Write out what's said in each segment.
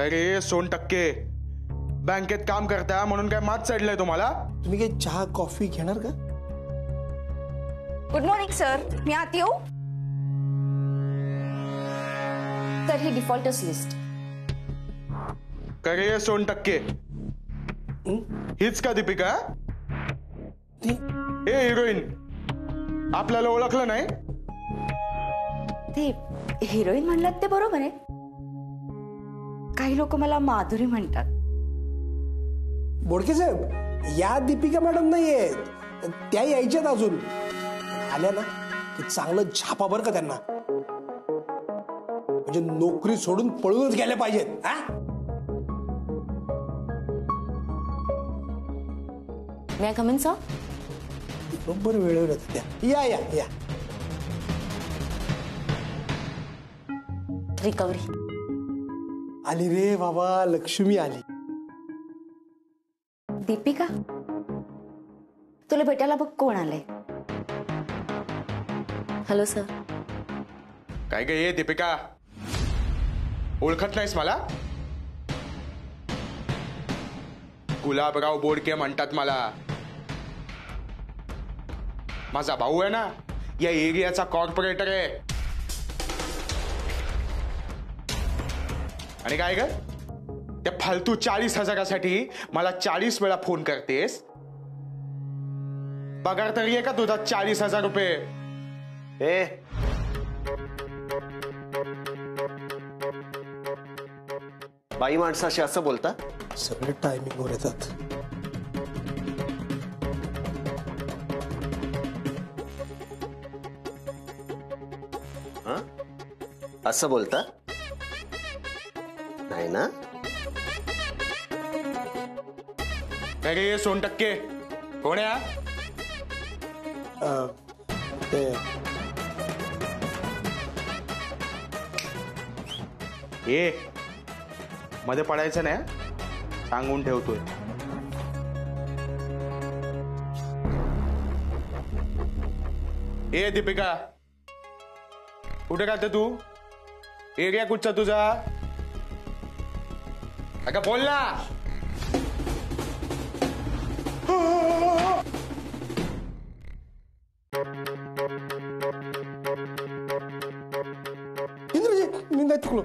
काय रे 2% बँकेत काम करता म्हणून काय मात चढलंय तुम्हाला? तुम्ही काही चहा कॉफी घेणार का? गुड मॉर्निंग सर, मी आत येऊ? तर ही डिफॉल्टर्स लिस्ट. काय रे 2%? हीच का दीपिका? ए हिरोईन, आपल्याला ओळखलं नाही? ते हिरोईन म्हणलात ते बरोबर आहे. काही लोक मला माधुरी म्हणतात. बोडके साहेब, या दीपिका मॅडम नाहीयेत, त्या यायच्यात अजून. आल्या ना की चांगलं झापा बरं का त्यांना, म्हणजे नोकरी सोडून पळूनच गेल्या पाहिजेत. हा, मी आय कम इन सर? बरोबर वेळेवर येतात त्या. या या या. रिकव्हरी आली रे बाबा, लक्ष्मी आली. दीपिका, तुला भेटायला बघ कोण आलंय. Hello sir. काय गे ये दीपिका, ओळखत नाहीस मला? गुलाबराव बोडके म्हणतात मला. माझा भाऊ आहे ना, या एरियाचा कॉर्पोरेटर आहे. आणि काय ग, त्या फालतू 40,000साठी मला 40 वेळा फोन करतेस? पगार तरी आहे का तुझा 40,000 रुपये? ए बाई माणसाशी असं बोलता? सगळे टायमिंगवर येतात. असं बोलता नाही ना? काय गे 2% कोण आहे? ते ए मध्ये पडायचं नाही, सांगून ठेवतोय. ए दीपिका, कुठे राहते तू? एरिया कुठचा तुझा? अगं बोल ना. इंद्रजी, मी नाही चुकलो.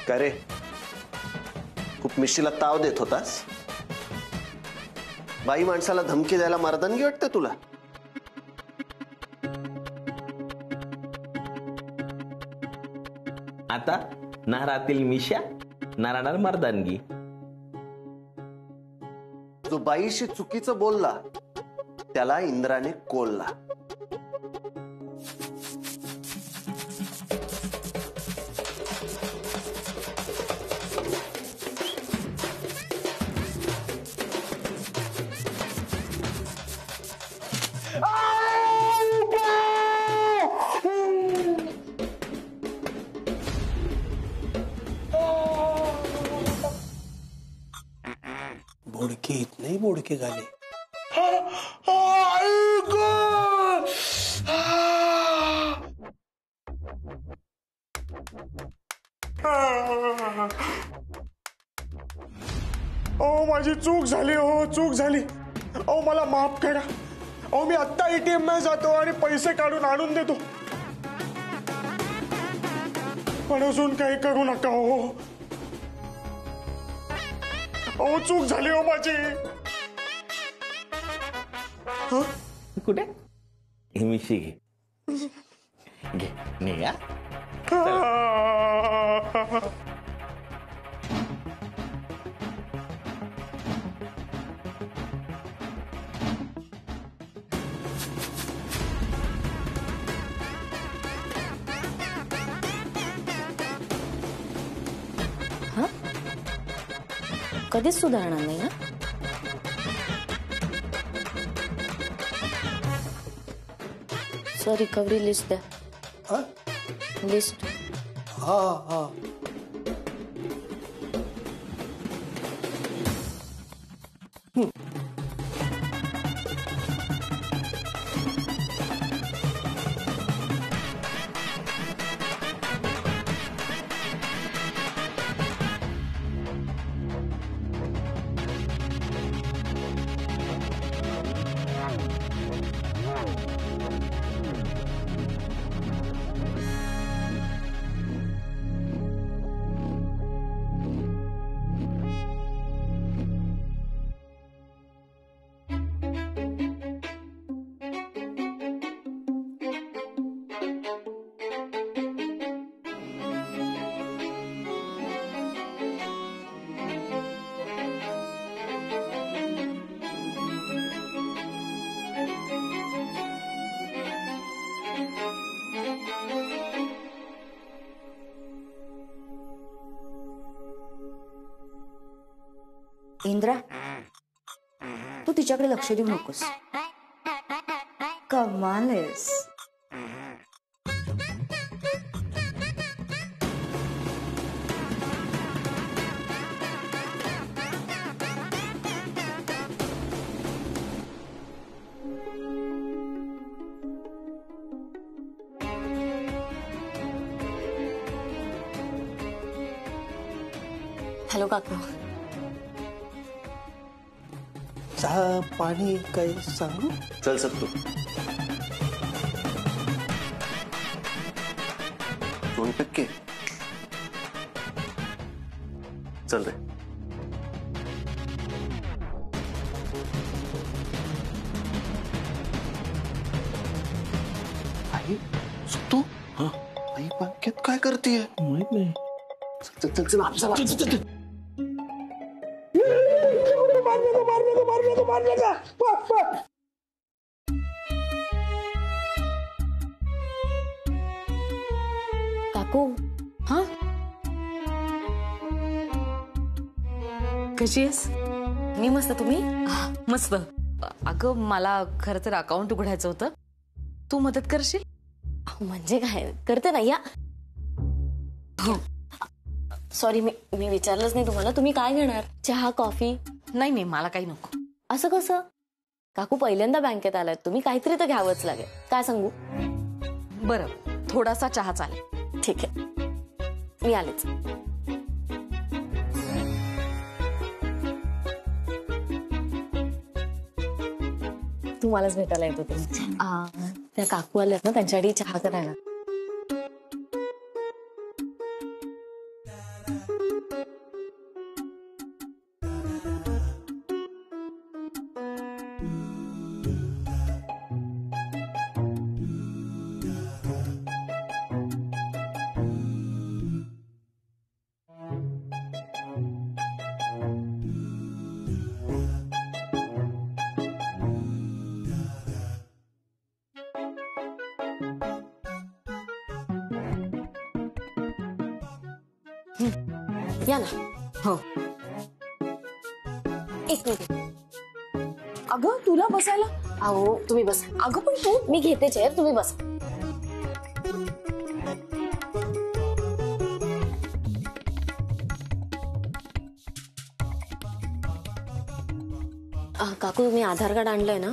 का रे, खूप मिशीला ताव देत होतास? बाई माणसाला धमकी द्यायला मर्दानगी वाटते तुला? आता नारातील मिशा, नाराणार मर्दानगी. जो बाईशी चुकीचं बोलला त्याला इंद्राने कोल्ला. बोडके येत नाही, बोडके झाले. ओ माझी चूक झाली, हो चूक झाली. ओ मला माफ करा. अहो मी आत्ता ATM मध्ये जातो आणि पैसे काढून आणून देतो. पण अजून काही करू नका हो. अहो चूक झाली हो माझी. कुठे हे मिशी घे घे निघा. कधीच सुधारणार नाही ना. सर रिकव्हरी लिस्ट द्या. हा लिस्ट. हा हा इंद्रा, तू तिच्याकडे लक्ष देऊ नकोस. कमाल आहेस. हॅलो काकू. चहा पाणी काय सांगू. चल सत्तू. 2%. चल रे. आई सत्तू. आई बँकेत काय करतेय माहित नाही. चल चल चल चल. काकू. हा कशी आहेस? मी मस्त. तुम्ही? मस्त. अगं मला खरं तर अकाउंट उघडायचं होतं, तू मदत करशील? म्हणजे काय करते ना या. सॉरी मी विचारलंच नाही तुम्हाला. तुम्ही काय घेणार? चहा कॉफी? नाही नाही मला काही नको. असं कसं काकू? पहिल्यांदा बँकेत आलाय तुम्ही, काहीतरी तर घ्यावंच लागेल. काय सांगू? बरं थोडासा चहा चालेल. ठीक आहे मी आलेच. तुम्हालाच भेटायला येत होते. त्या काकू आल्यात ना, त्यांच्यासाठी चहा करायला. या ना. हो. एक मिनिट. अगं तुला बसायला. अहो तुम्ही बसा. अगं पण तू. मी घेते चेअर, तुम्ही बसा. काकू तुम्ही आधार कार्ड आणलंय ना?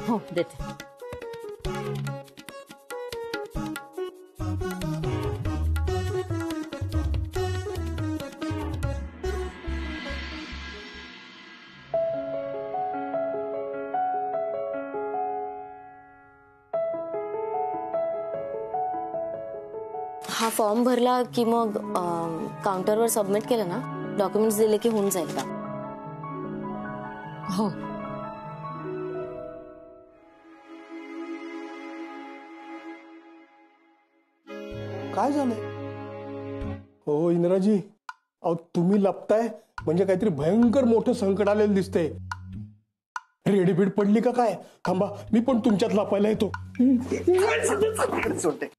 हो देते. हा फॉर्म भरला की मग काउंटरवर सबमिट केलं ना, डॉक्युमेंट्स दिले की होऊन जाईल का? हो. काय झालंय? हो इंद्राजी, अहो तुम्ही लपताय म्हणजे काहीतरी भयंकर मोठं संकट आलेलं दिसतंय. रेडीबीड पडली का काय? थांबा, मी पण तुमच्यात लपायला येतो. सोडते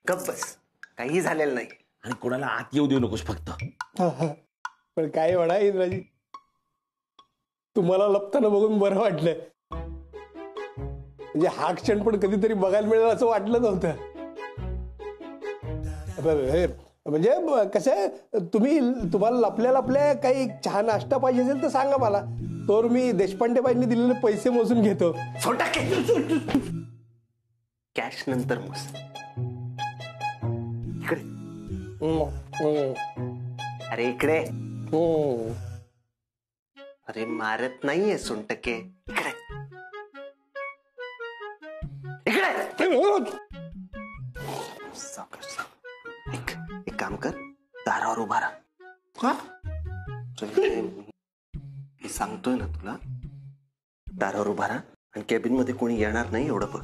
गप्प बस, काही झालेलं नाही. आणि कोणाला आत येऊ देऊ नकोस फक्त. हा, हा. पण काय म्हणा इंद्राजी, तुम्हाला लपताना बघून बरं वाटलं. म्हणजे हा क्षण पण कधीतरी बघायला मिळेल असं वाटलं नव्हतं. म्हणजे कसं आहे, तुम्हाला लपल्या लपल्या काही चहा नाश्ता पाहिजे असेल तर सांगा मला, तर मी देशपांडे बाईंनी दिलेले पैसे मोजून घेतो. कॅश नंतर मोस. इकडे, अरे इकडे. अरे मारत नाहीये सोनटके. इकडे इकडे. सावकाश, एक काम कर, दारावर उभा राहा. मी सांगतोय ना तुला, दारावर उभा राहा आणि कॅबिन मध्ये कोणी येणार नाही एवढं बघ.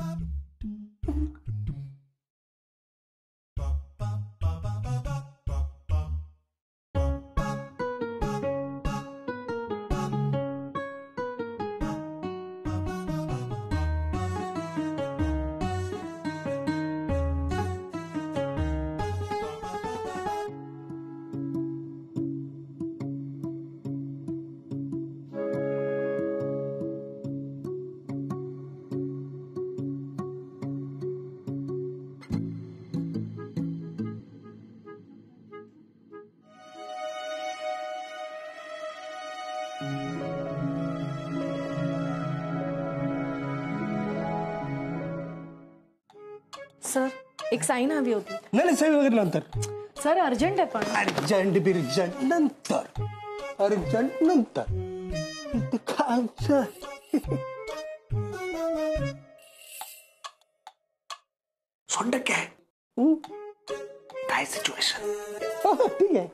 सर, एक साईन हवी होती. नाही सही वगैरे नंतर. सर अर्जंट आहे पण. अर्जंट बिर्जंट नंतर, अर्जंट नंतर. सोनटके, काय सिच्युएशन? ठीक आहे.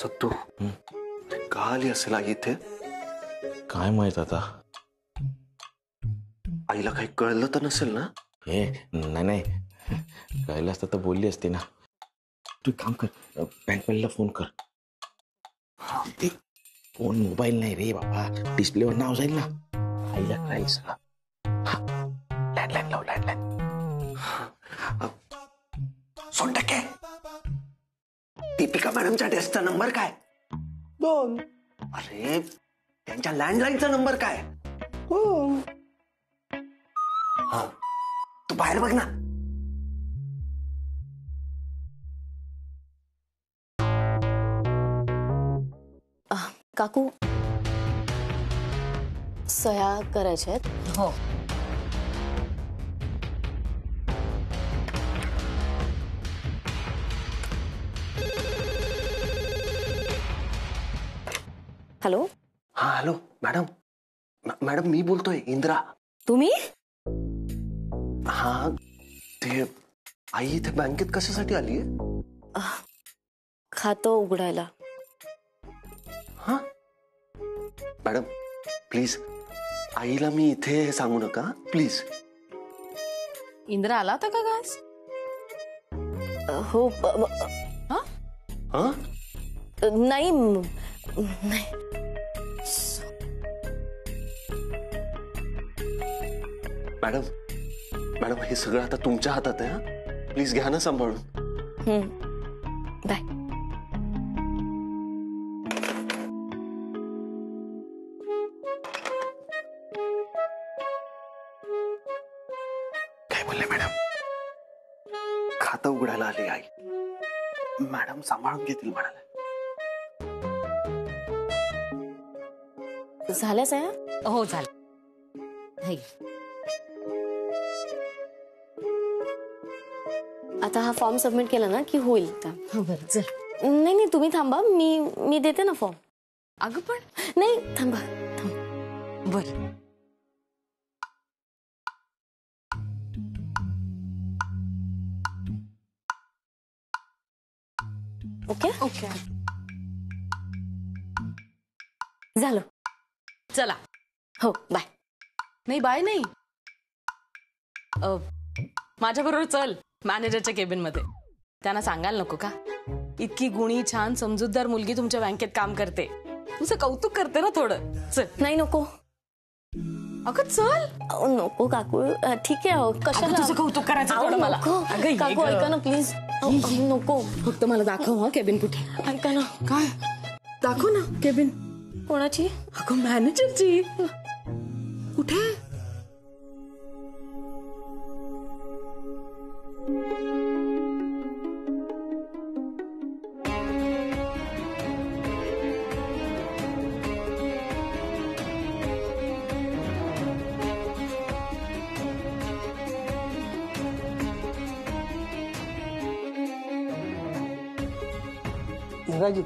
सत्तू, का आली असेल आई इथे? काय माहित आता. आईला काही कळलं तर नसेल ना? हे नाही, कळलं असतं तर बोलली असती ना. तू काम कर, बँकवालीला फोन कर. फोन मोबाईल नाही रे बाबा, डिस्प्लेवर नाव जाईल ना, आईला कळायला सगळं. लँडलाईन लाव, लँडलाईन. सोनटके, दीपिका मॅडमच्या डेस्कचा नंबर काय? 2. अरे त्यांच्या लँडलाईनचा नंबर काय? हा, तू बाहेर बघ ना. काकू, सह्या करायच्या आहेत. हो. हॅलो. हा हॅलो मॅडम. मॅडम मी बोलतोय, इंद्रा. तुम्ही? हा, ते आई इथे बँकेत कशासाठी आली आहे? खातं उघडायला. हा मॅडम प्लीज, आईला मी इथे हे सांगू नका प्लीज. इंद्रा आला होता का गास? हो. हा, नाही. मॅडम मॅडम हे सगळं आता तुमच्या हातात आहे. हा, प्लीज घ्या ना सांभाळून. बाय. काय बोलले मॅडम? खातं उघडायला आली आई. मॅडम सांभाळून घेतील म्हणाले. झाल्या सह्या? हो झालं. हे घे. आता हा फॉर्म सबमिट केला ना की होईल का? हो बरं चल. नाही तुम्ही थांबा, मी देते ना फॉर्म. अगं पण नाही थांबा. बर. Okay okay. झालं. चला. हो बाय. नाही बाय नाही, माझ्या बरोबर चल मॅनेजरच्या केबिन मध्ये. त्यांना सांगायला नको का इतकी गुणी छान समजूतदार मुलगी तुमच्या बँकेत काम करते. तुझं कौतुक करते ना थोडं. चल. नाही नको. अगं चल. अहो, नको काकू. ठीक आहे. अहो, अगं, कशाला तुझं कौतुक करायचं अहो, थोडं मला. नको. अगं, ये काकू गं. ऐका ना प्लीज. नको. फक्त मला दाखव हा केबिन कुठे. ऐका ना. काय दाखव ना केबिन. कोणाची? अगं मॅनेजरची. कुठे? इंद्राजी,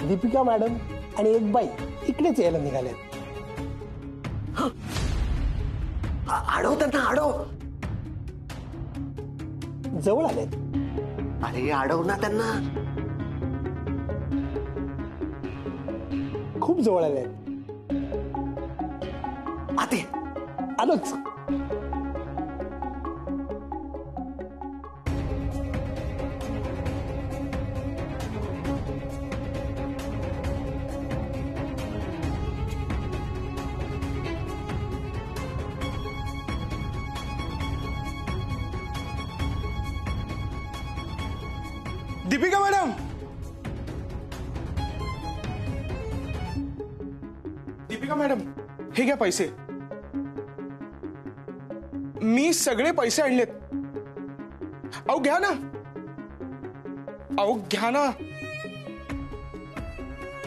दीपिका मॅडम आणि एक बाई इकडेच यायला निघाल्यात. अडव त्यांना, अडव. जवळ आलेत. अरे अडव ना त्यांना. खूप जवळ आलेत. आते आलोच. दीपिका मॅडम, दीपिका मॅडम, हे घ्या पैसे. मी सगळे पैसे आणलेत. अहो घ्या ना. अहो घ्या ना.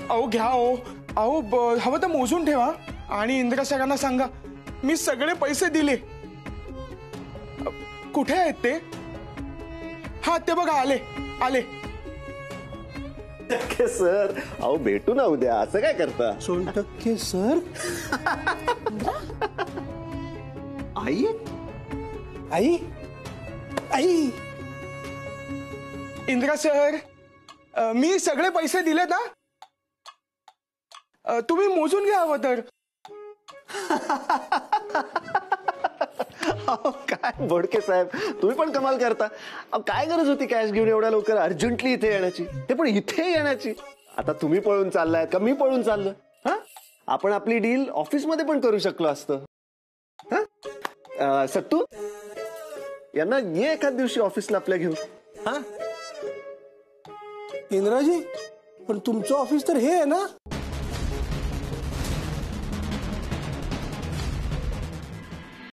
अहो घ्या. अहो हवं तर मोजून ठेवा आणि इंदिरा सरांना सांगा मी सगळे पैसे दिले. कुठे आहेत ते? हा ते बघा, आले आले. सर, अहो भेटू ना उद्या. असं काय करता? 100% सर. आई आई आई इंदिरा सर, मी सगळे पैसे दिले ना. तुम्ही मोजून घ्या हवं तर. अहो काय बोडके साहेब, तुम्ही पण कमाल करता. अहो काय गरज होती कॅश घेऊन एवढ्या लवकर अर्जंटली इथे येण्याची, ते पण इथे येण्याची. आता तुम्ही पळून चाललाय का मी पळून चाललोय? हा, आपण आपली डील ऑफिसमध्ये पण करू शकलो असतं. हा, सत्तू यांना ये एखाद दिवशी ऑफिसला आपल्या घेऊन. हा इंद्राजी, पण तुमचं ऑफिस तर हे आहे ना.